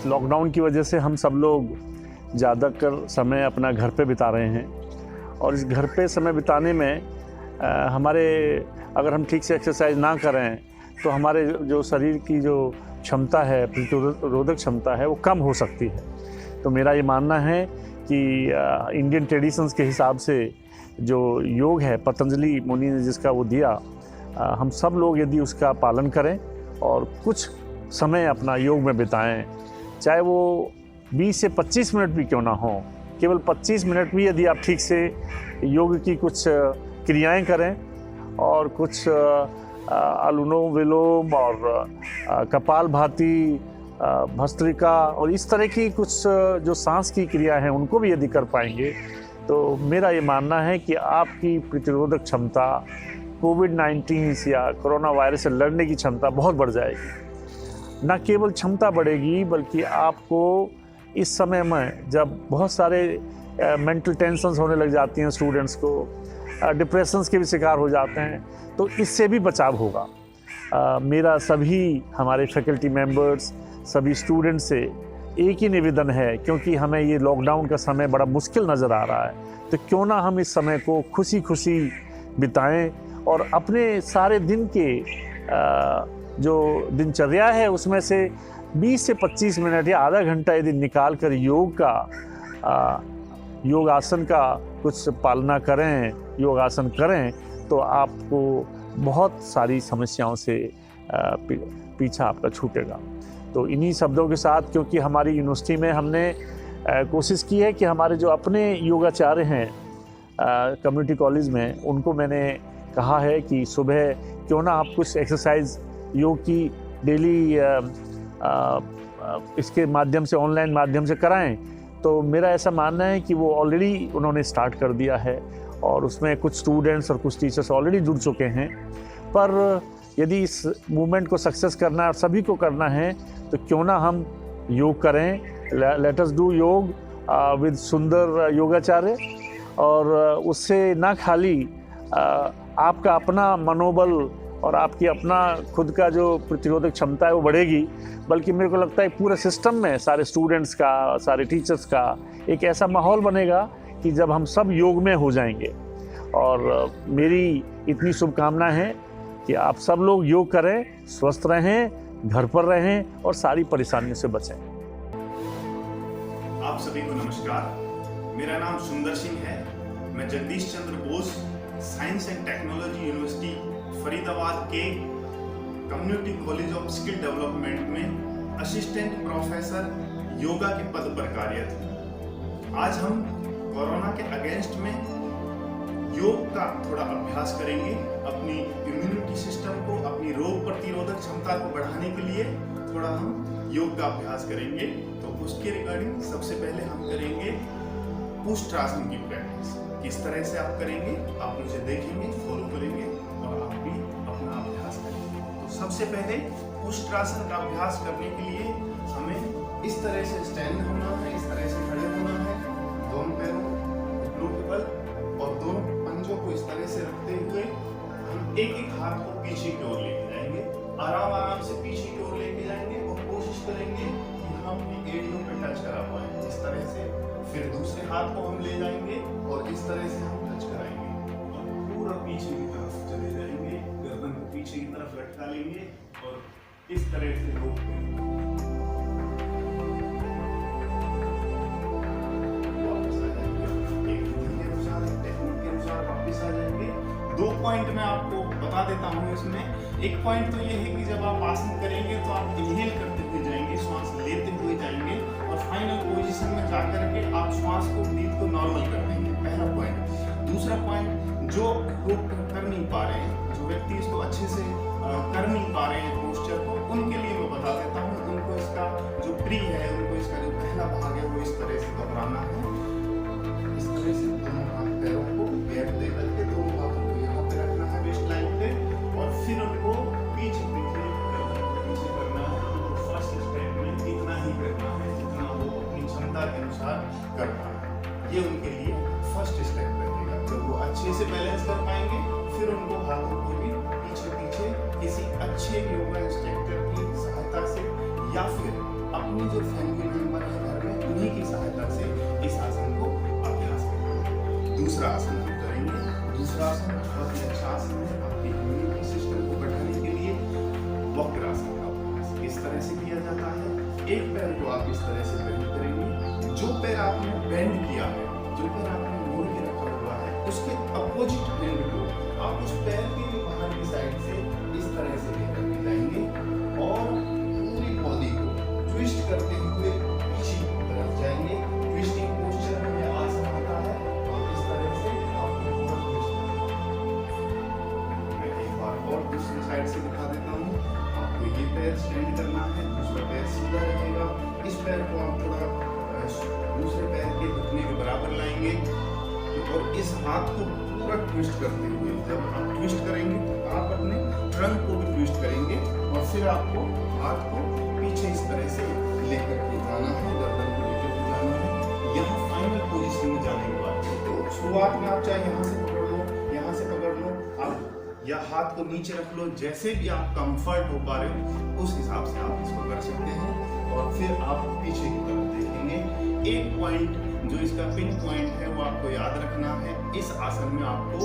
इस लॉकडाउन की वजह से हम सब लोग ज़्यादातर समय अपना घर पे बिता रहे हैं और इस घर पे समय बिताने में हमारे अगर हम ठीक से एक्सरसाइज ना करें तो हमारे जो शरीर की जो क्षमता है, प्रतिरोधक क्षमता है, वो कम हो सकती है। तो मेरा ये मानना है कि इंडियन ट्रेडिशंस के हिसाब से जो योग है, पतंजलि मुनि ने जिसका वो दिया, हम सब लोग यदि उसका पालन करें और कुछ समय अपना योग में बिताएं, चाहे वो 20 से 25 मिनट भी क्यों ना हो, केवल 25 मिनट भी यदि आप ठीक से योग की कुछ क्रियाएं करें और कुछ अनुलोम विलोम और कपालभाति, भस्त्रिका और इस तरह की कुछ जो सांस की क्रिया हैं उनको भी यदि कर पाएंगे तो मेरा ये मानना है कि आपकी प्रतिरोधक क्षमता, कोविड-19 या कोरोना वायरस से लड़ने की क्षमता बहुत बढ़ जाएगी। न केवल क्षमता बढ़ेगी बल्कि आपको इस समय में जब बहुत सारे मेंटल टेंशन्स होने लग जाती हैं, स्टूडेंट्स को डिप्रेशंस के भी शिकार हो जाते हैं, तो इससे भी बचाव होगा। मेरा सभी हमारे फैकल्टी मेंबर्स, सभी स्टूडेंट्स से एक ही निवेदन है, क्योंकि हमें ये लॉकडाउन का समय बड़ा मुश्किल नज़र आ रहा है, तो क्यों ना हम इस समय को खुशी खुशी बिताएं और अपने सारे दिन के जो दिनचर्या है उसमें से 20 से 25 मिनट या आधा घंटा यदि निकाल कर योगासन का कुछ पालना करें, योगासन करें, तो आपको बहुत सारी समस्याओं से पीछा आपका छूटेगा। तो इन्हीं शब्दों के साथ, क्योंकि हमारी यूनिवर्सिटी में हमने कोशिश की है कि हमारे जो अपने योगाचार्य हैं कम्युनिटी कॉलेज में, उनको मैंने कहा है कि सुबह क्यों ना आप कुछ एक्सरसाइज योग की डेली इसके माध्यम से, ऑनलाइन माध्यम से कराएं। तो मेरा ऐसा मानना है कि वो ऑलरेडी उन्होंने स्टार्ट कर दिया है और उसमें कुछ स्टूडेंट्स और कुछ टीचर्स ऑलरेडी जुड़ चुके हैं। पर यदि इस मूवमेंट को सक्सेस करना है और सभी को करना है तो क्यों ना हम योग करें। लेट अस डू योग विद सुंदर योगाचार्य, और उससे ना खाली आपका अपना मनोबल और आपकी अपना खुद का जो प्रतिरोधक क्षमता है वो बढ़ेगी, बल्कि मेरे को लगता है पूरे सिस्टम में सारे स्टूडेंट्स का, सारे टीचर्स का एक ऐसा माहौल बनेगा कि जब हम सब योग में हो जाएंगे। और मेरी इतनी शुभकामना है कि आप सब लोग योग करें, स्वस्थ रहें, घर पर रहें और सारी परेशानियों से बचें। आप सभी को नमस्कार। मेरा नाम सुंदर सिंह है। मैं Jagdish Chandra Bose science and technology university Faridabad के community college of skill development में असिस्टेंट प्रोफेसर योगा के पद पर कार्यरत हूँ। आज हम कोरोना के अगेंस्ट में योग का थोड़ा अभ्यास करेंगे। अपनी इम्यूनिटी सिस्टम को, अपनी रोग प्रतिरोधक क्षमता को बढ़ाने के लिए थोड़ा हम योग का अभ्यास करेंगे। तो उसके रिगार्डिंग सबसे पहले हम करेंगे उष्ट्रासन की प्रैक्टिस। किस तरह से आप करेंगे, आप मुझे देखेंगे, फॉलो करेंगे और आप भी अपना अभ्यास करेंगे। तो सबसे पहले उष्ट्रासन का अभ्यास करने के लिए हमें इस तरह से स्टैंड होना है, इस तरह से खड़े होना है, दोनों पैरों घुटनों के बल और दोनों पंजों को इस तरह से रखते हुए हम एक एक हाथ को पीछे की ओर लेके जाएंगे। आराम आराम से पीछे की ओर लेके जाएंगे और कोशिश करेंगे कि हम अपनी एड़ियों पे टच करा पाए, इस तरह से। फिर दूसरे हाथ को हम ले जाएंगे और इस तरह से हम टच कराएंगे और पूरा पीछे की तरफ चले जाएंगे, गर्दन को पीछे की तरफ लटका लेंगे और इस तरह से रोक देंगे। वापस आ जाएंगे, एक विधि के अनुसार, एक टेक्निक के अनुसार वापस आ जाएंगे। 2 पॉइंट मैं आपको बता देता हूँ इसमें। एक पॉइंट तो ये है कि जब आप आसन करेंगे तो आप इनहेल करते हुए जाएंगे, श्वास लेते हुए जाएंगे और फाइनल पोजीशन में जाकर के आप श्वास को, ब्रीथ को नॉर्मल कर देंगे। पहला पॉइंट। दूसरा पॉइंट, जो लोग कर नहीं पा रहे हैं, जो व्यक्ति इसको अच्छे से कर नहीं पा रहे हैं पोस्चर को, उनके लिए मैं बता देता हूँ। उनको इसका जो प्री है, उनको इसका जो पहला भाग है वो इस तरह से दोहराना है। इस तरह से दोनों हाथ पैरों को गैप दे करके दोनों हाथों को यहाँ पे रखना है वेस्ट लाइन पे और फिर उनको पीछे पीछे करना है। उनको फर्स्ट स्टेप में इतना ही करना है जितना वो अपनी क्षमता के अनुसार कर पा रहे हैं। ये उनके लिए फर्स्ट स्टेप रहेगा। जब वो अच्छे से बैलेंस कर पाएंगे फिर उनको हाथों को भी पीछे पीछे किसी अच्छे योगा इंस्ट्रक्टर की सहायता से या फिर अपनी जो फैमिली मेंबर है घर में उन्हीं की सहायता से इस आसन को अभ्यास करेंगे। दूसरा आसन हम करेंगे। दूसरा आसन बहुत ही अच्छा आसन है आपके इम्यूनिटी सिस्टम को बढ़ाने के लिए। वक्रासन का अभ्यास इस तरह से किया जाता है। एक पैर को आप इस तरह से बेंड करेंगे। जो पैर आपने बेंड किया है, जो पैर आपने मोड़ के रखा हुआ है, उसके अपोजिट हैंड को आप उस पैर के बाहर की साइड से इस तरह से लेकर के जाएंगे और पूरी बॉडी को ट्विस्ट करते हुए पीछे की तरफ जाएंगे। ट्विस्टिंग पोस्चर में यह आसन आता है और इस तरह से आपको पूरा ट्विस्ट करना है। मैं एक बार और दूसरी साइड से दिखा देता हूँ। आपको ये पैर स्टैंड करना है, दूसरा पैर सीधा रहेगा। इस पैर को आप थोड़ा दूसरे पैर के घुटने के बराबर लाएंगे और इस हाथ को पूरा ट्विस्ट करते हुए, जब आप ट्विस्ट करेंगे तो आप अपने ट्रंक को भी ट्विस्ट करेंगे और फिर आपको हाथ को पीछे इस तरह से लेकर के जाना है, गर्दन को लेकर के जाना है। यहाँ फाइनल पोजीशन में जाने के बाद तो शुरुआत में आप चाहे यहाँ से पकड़ लो, यहाँ से पकड़ लो, आप या हाथ को नीचे रख लो, जैसे भी आप कंफर्ट हो पा रहे हो उस हिसाब से आप इसको कर सकते हैं। और फिर आप पीछे की तरफ देखेंगे। एक पॉइंट जो इसका पिन पॉइंट है वो आपको याद रखना है। इस आसन में आपको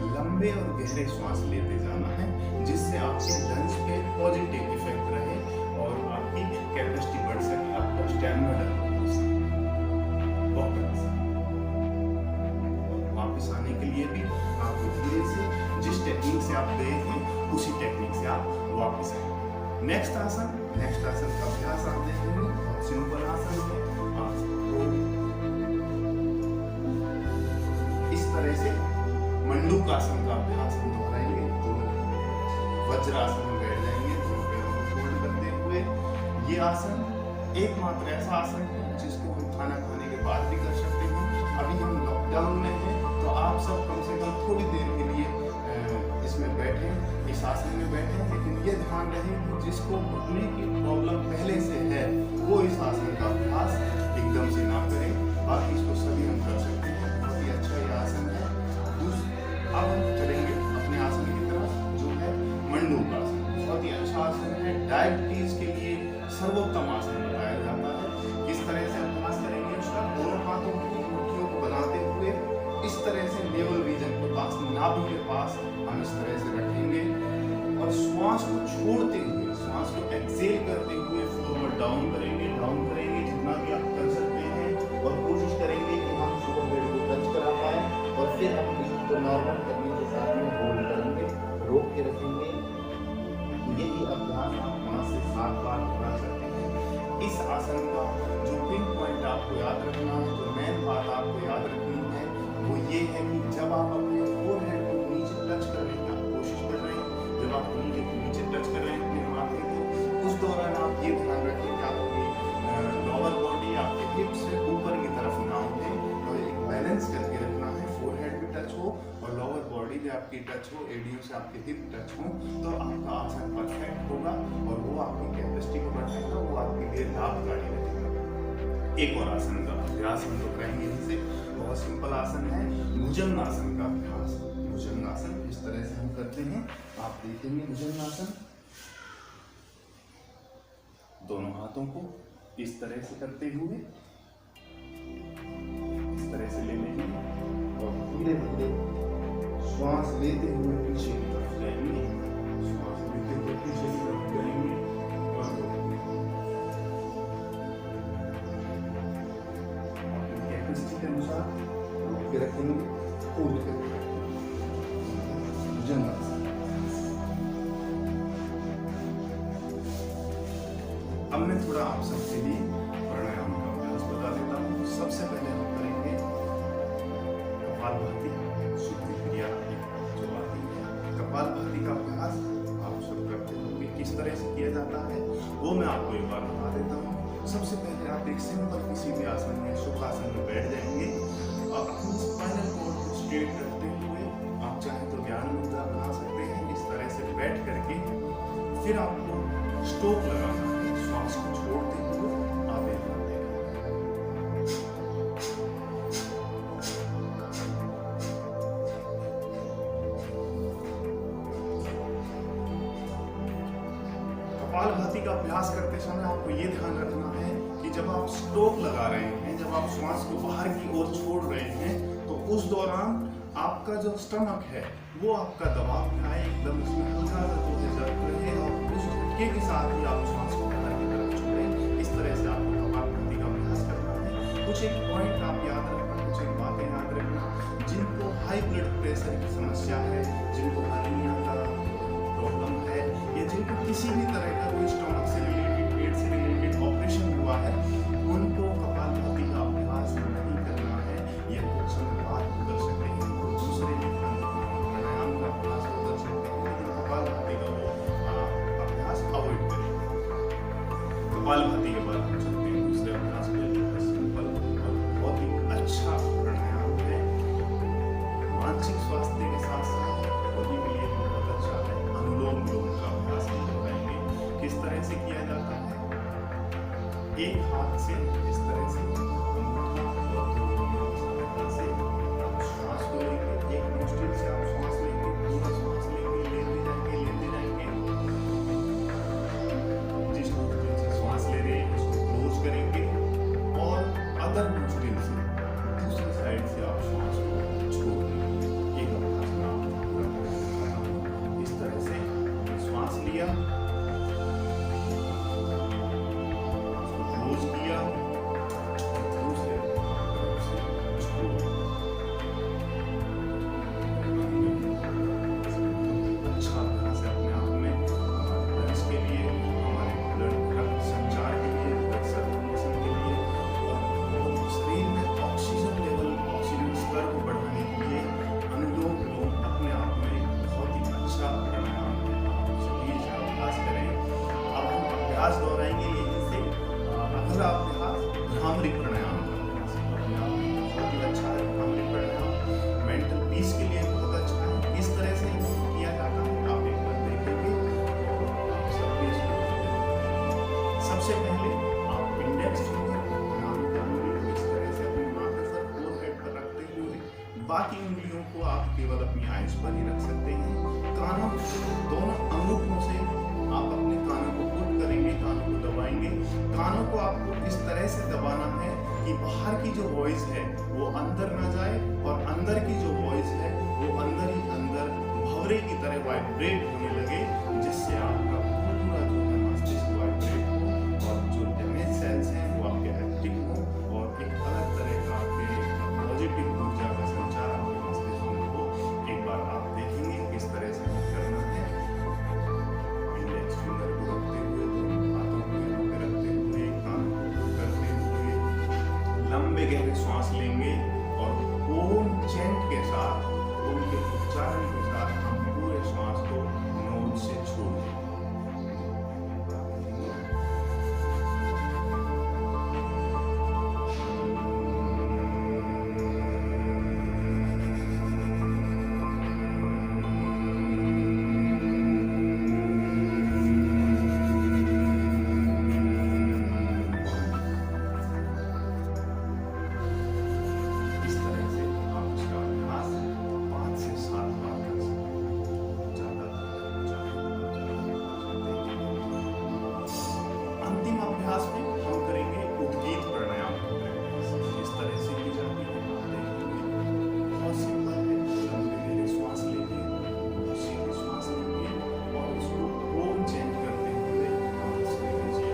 लंबे और गहरे श्वास लेते जाना है, जिससे आपके लंग्स पे पॉजिटिव इफेक्ट रहे और आपकी कैपेसिटी बढ़ सके, आपका स्टैमिना डेवलप हो सके। वापस आने के लिए भी आपको धीरे से जिस टेक्निक से आप गए थे उसी टेक्निक से आप वापस आएंगे। नेक्स्ट आसन का अभ्यास आप देखेंगे। सिंपल आसन है। आपको इस तरह से मंडूकासन का अभ्यास हम दोहराएंगे। तो वज्रासन में बैठ जाएंगे, दोनों पैरों को फोल्ड करते हुए। ये आसन एकमात्र ऐसा आसन है जिसको हम खाना खाने के बाद भी कर सकते हैं। अभी हम लॉकडाउन में हैं तो आप सब कम से कम थोड़ी देर के लिए इसमें बैठे, इस आसन में बैठे, लेकिन ये ध्यान रहे कि जिसको घुटने की प्रॉब्लम पहले से है वो इस आसन का अभ्यास एकदम से ना करें। बाकी इसको सभी हम कर सकते हैं। बहुत ही अच्छा ये आसन है। अब हम चलेंगे अपने आसन की तरफ जो है मंडूकासन। बहुत ही अच्छा आसन है। डायबिटीज के लिए सर्वोत्तम आसन बताया जाता है। किस तरह से अभ्यास करेंगे उसका, दोनों हाथों की मुट्ठियों को बनाते हुए इस तरह से नेवल रीजन के पास, नाभि के पास हम इस तरह से रखेंगे और श्वास को छोड़ते हुए, श्वास को एक्सेल करते हुए फॉरवर्ड डाउन करेंगे जितना भी आप कर सकते हैं और कोशिश करेंगे कि हम शोल्डर बेड को टच करा पाए और फिर हम इसको नॉर्मल करने के साथ में होल्ड करेंगे, रोक के रखेंगे। यही अभ्यास आप 5 से 7 बार कर सकते हैं। इस आसन का जो पिन पॉइंट आपको याद रखना है, जो मेन बात आपको याद रखनी है वो ये है कि जब आप अपने फोरहेड को नीचे टच करने की कोशिश कर रहे हैं, जब आप नीचे टच कर रहे हैं अपने माथे को, उस दौरान आप ये ध्यान रखें कि आपकी लोअर बॉडी आपके हिप्स से ऊपर की तरफ ना उठे और एक बैलेंस करके रखना है। फोरहेड भी टच हो और लोअर बॉडी भी आपकी टच हो, एडियो से आपके हिप टच हो, तो आपका आसन परफेक्ट होगा और वो आपकी कैपेसिटी को बढ़ाएगा, वो आपके लिए लाभकारी रहेगा। एक और आसन का अभ्यास हम लोग करेंगे इनसे। बहुत सिंपल आसन है, भुजंगासन का अभ्यास। भुजंगासन इस तरह से हम करते हैं, आप देखेंगे भुजंगासन। दोनों हाथों को इस तरह से करते हुए इस तरह से ले लेंगे और धीरे धीरे श्वास लेते हुए पीछे की तरफ जाएंगे, श्वास लेते हुए पीछे की तरफ जाएंगे और अपनी कैपेसिटी के अनुसार रोक के रखेंगे, होल्ड करके भुजंगासन। अब मैं थोड़ा आप सबके लिए प्राणायाम का अभ्यास बता देता हूँ। सबसे पहले हम करेंगे कपालभाति शुद्धि क्रिया जो आती है। कपालभाति का अभ्यास आप सब करते होंगे, किस तरह से किया जाता है वो मैं आपको एक बार बता देता हूँ। सबसे पहले आप एक सिंपल किसी भी आसन में, सुखासन में बैठ जाएंगे और अपनी स्पाइनल कॉर्ड को स्ट्रेट रखते हुए आप चाहे तो ज्ञान मुद्रा बना सकते हैं। इस तरह से बैठ करके फिर आपको स्टॉप लगाना है, श्वास को छोड़ते हुए आप एक बार देखें। कपालभाति का अभ्यास करते समय आपको ये ध्यान रखना है कि जब आप स्ट्रोक लगा रहे हैं, जब आप श्वास को बाहर की ओर छोड़ रहे हैं, तो उस दौरान आपका जो स्टमक है वो आपका दबाव में आए, एकदम उसमें हल्का सा जो है जर्क रहे और उस झटके के साथ ही आप श्वास को बाहर की तरफ छोड़ें। इस तरह से आपको कपालभाति का अभ्यास करना है। कुछ एक पॉइंट आप याद रखना, कुछ एक बातें याद रखना। जिनको हाई ब्लड प्रेशर की समस्या है, जिनको हर्निया का प्रॉब्लम है, या जिनको किसी भी तरह का कोई स्टमक से रिलेटेड, पेट से रिलेटेड ऑपरेशन हुआ है, उनको कपालभाति का अभ्यास नहीं करना है। यह कुछ समय बाद कर सकते हैं, दूसरे प्राणायाम का अभ्यास कर सकते हैं, लेकिन कपालभाति का अभ्यास अवॉइड करें। कपालभाति के बाद हम चलते हैं दूसरे अभ्यास पे। सिंपल और बहुत ही अच्छा प्राणायाम है, मानसिक स्वास्थ्य के साथ साथ बॉडी के लिए बहुत अच्छा है। अनुलोम विलोम का अभ्यास हम बताएंगे किस तरह से किया जाता है। एक हाथ से इस तरह से अंगूठा और दो उंगलियों की सहायता से आप श्वास को लेंगे, एक नोस्ट्रिल से आप श्वास लेंगे, पूरा श्वास लेंगे, लेते जाएंगे, लेते जाएंगे। जिस नोस्ट्रिल से श्वास ले रहे हैं उसको क्लोज करेंगे और अदर नोस्ट्रिल से दूसरी साइड से आप श्वास को छोड़ देंगे। एक अभ्यास में आप पूरा करेंगे। इस तरह से श्वास लिया, क्लोज किया, दूसरे तरफ से छोड़ दिया। अच्छा अभ्यास है अपने आप में, हमारे लंग्स के लिए, हमारे ब्लड रक्त संचार के लिए, ब्लड सर्कुलेशन के लिए, और शरीर में ऑक्सीजन लेवल, ऑक्सीजन स्तर को बढ़ाने के लिए अनुलोम विलोम अपने आप में बहुत ही अच्छा प्राणायाम है। आप सभी इसका अभ्यास करें। अब हम अभ्यास दोहराएंगे यहीं से। अगला अभ्यास भ्रामरी प्राणायाम का अभ्यास अपने आप में बहुत ही अच्छा है। भ्रामरी प्राणायाम मेंटल पीस के लिए बहुत अच्छा है। किस तरह से किया जाता है आप एक बार देखेंगे और आप सब भी इसको करेंगे। सबसे पहले आप इंडेक्स फिंगर नाम की उंगली को इस तरह से अपने माथे पर, फोरहेड पर रखते हुए, बाकी उंगलियों को आप केवल अपनी आइज पर ही रख सकते हैं। कानों दोनों अंगूठों से आप अपने कानों को पुट करेंगे, कानों को दबाएंगे। कानों को आपको इस तरह से दबाना है कि बाहर की जो वॉइस है वो अंदर ना जाए और अंदर की जो वॉइस है वो अंदर ही अंदर भंवरे की तरह वाइब्रेट होने लगे, जिससे आपका पूरा जो है मस्तिष्क वाइब्रेट हो और जो डैमेज सेल्स हैं वो आपके एक्टिव हो और एक अलग तरह का आपके पॉजिटिव ऊर्जा का संचार आपके मस्तिष्क में हो। एक बार आप देखेंगे किस तरह से करना है। इंडेक्स फिंगर को रखते हुए, दोनों हाथों को यहाँ पे रखते हुए, कान को करते हुए लंबे गहरे श्वास लेंगे और ओम चैंट के साथ, ओम के उच्चारण के साथ हम पूरे श्वास को नोज से छोड़ देंगे। इस तरह से आप इसका अभ्यास 5 से 7 बार कर सकते हैं। अंतिम अभ्यास में हम करेंगे उद्गीत प्राणायाम। इस तरह से की जाती है, बहुत सिंपल है। लंबे गहरे श्वास लेंगे, सीधी श्वास लेंगे और उसको ओम चेंज करते हुए हम इसके नीचे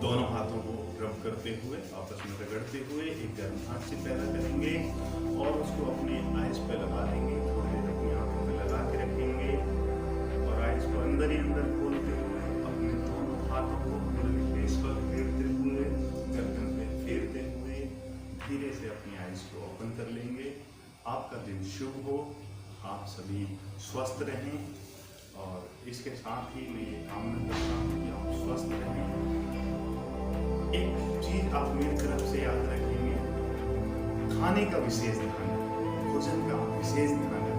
दोनों हाथों को रब करते हुए, आपस में रगड़ते हुए एक गर्म हाथ से पैदा करेंगे और उसको अपने आइज पे लगा लेंगे। थोड़ी देर अपनी आंखों में लगा के रखेंगे और आइज को अंदर ही अंदर खोलते हुए अपने दोनों हाथों को पूरे फेस पर फेरते हुए, गर्दन पे फेरते हुए धीरे से अपनी आइज को ओपन कर लेंगे। आपका दिन शुभ हो, आप सभी स्वस्थ रहें और इसके साथ ही मैं ये कामना करता हूँ कि आप स्वस्थ रहें। एक चीज आप मेरी तरफ से याद रखेंगे, खाने का विशेष ध्यान, भोजन का विशेष ध्यान